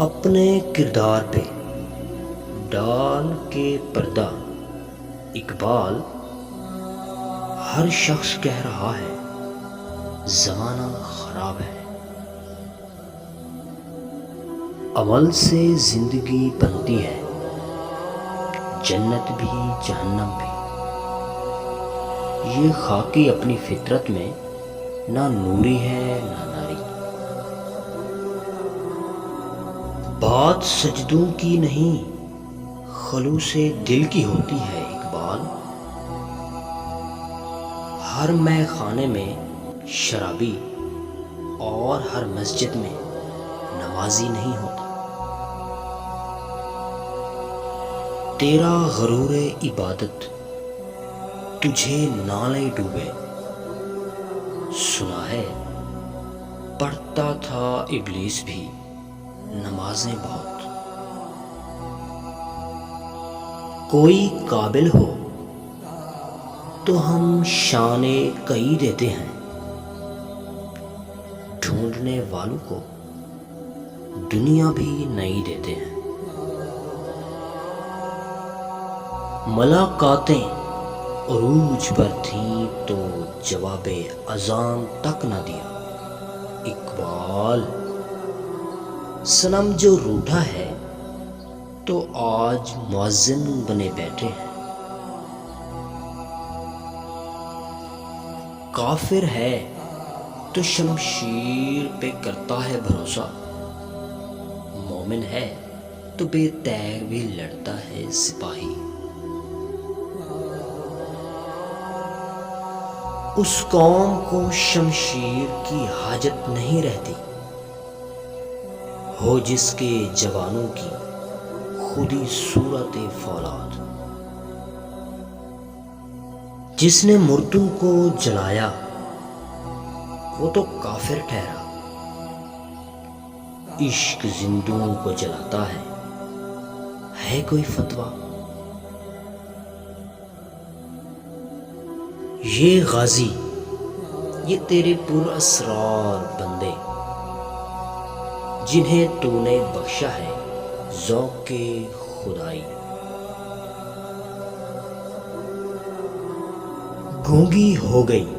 اپنے کردار پہ ڈال کے پردہ اقبال ہر شخص کہہ رہا ہے زمانہ خراب ہے، عمل سے زندگی بنتی ہے، جنت بھی جہنم بھی۔ یہ خاکی اپنی فطرت میں نہ نوری ہے نہ ناری۔ بات سجدوں کی نہیں خلوص دل کی ہوتی ہے اقبال۔ ہر مے خانے میں شرابی اور ہر مسجد میں نمازی نہیں ہوتا۔ تیرا غرور عبادت تجھے نالے ڈوبے، سنا ہے پڑھتا تھا ابلیس بھی نمازیں بہت۔ کوئی قابل ہو تو ہم شان کئی دیتے ہیں، ڈھونڈنے والوں کو دنیا بھی نہیں دیتے ہیں۔ ملاقاتیں عروج پر تھیں تو جواب اذان تک نہ دیا اقبال۔ صنم جو روٹھا ہے تو آج مؤذن بنے بیٹھے ہیں۔ کافر ہے تو شمشیر پہ کرتا ہے بھروسہ، مومن ہے تو بے تیغ بھی لڑتا ہے سپاہی۔ اس قوم کو شمشیر کی حاجت نہیں رہتی، ہو جس کے جوانوں کی خودی صورت فولاد۔ جس نے مردوں کو جلایا وہ تو کافر ٹھہرا، عشق زندوں کو جلاتا ہے کوئی فتویٰ؟ یہ غازی یہ تیرے پر اسرار بندے جنہیں تو نے بخشا ہے ذوق خدائی۔ گونگی ہو گئی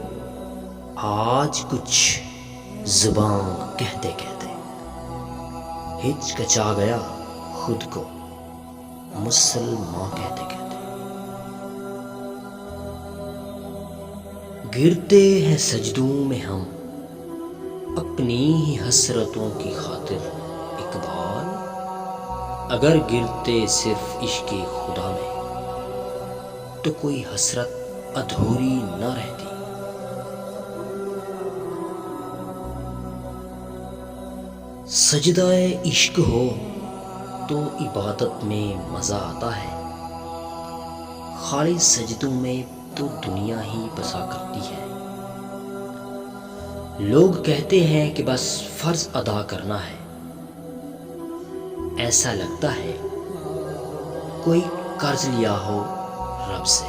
آج کچھ زبان کہتے کہتے، ہچکچا گیا خود کو مسلمان کہتے کہتے۔ گرتے ہیں سجدوں میں ہم اپنی ہی حسرتوں کی خاطر اقبال۔ اگر گرتے صرف عشق خدا میں تو کوئی حسرت ادھوری نہ رہتی۔ سجدہ عشق ہو تو عبادت میں مزہ آتا ہے، خالی سجدوں میں تو دنیا ہی بسا کرتی ہے۔ لوگ کہتے ہیں کہ بس فرض ادا کرنا ہے، ایسا لگتا ہے کوئی قرض لیا ہو رب سے۔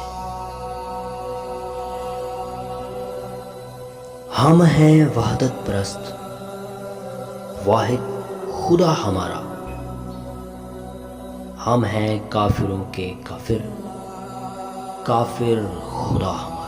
ہم ہیں وحدت پرست، واحد خدا ہمارا، ہم ہیں کافروں کے کافر، کافر خدا ہمارا۔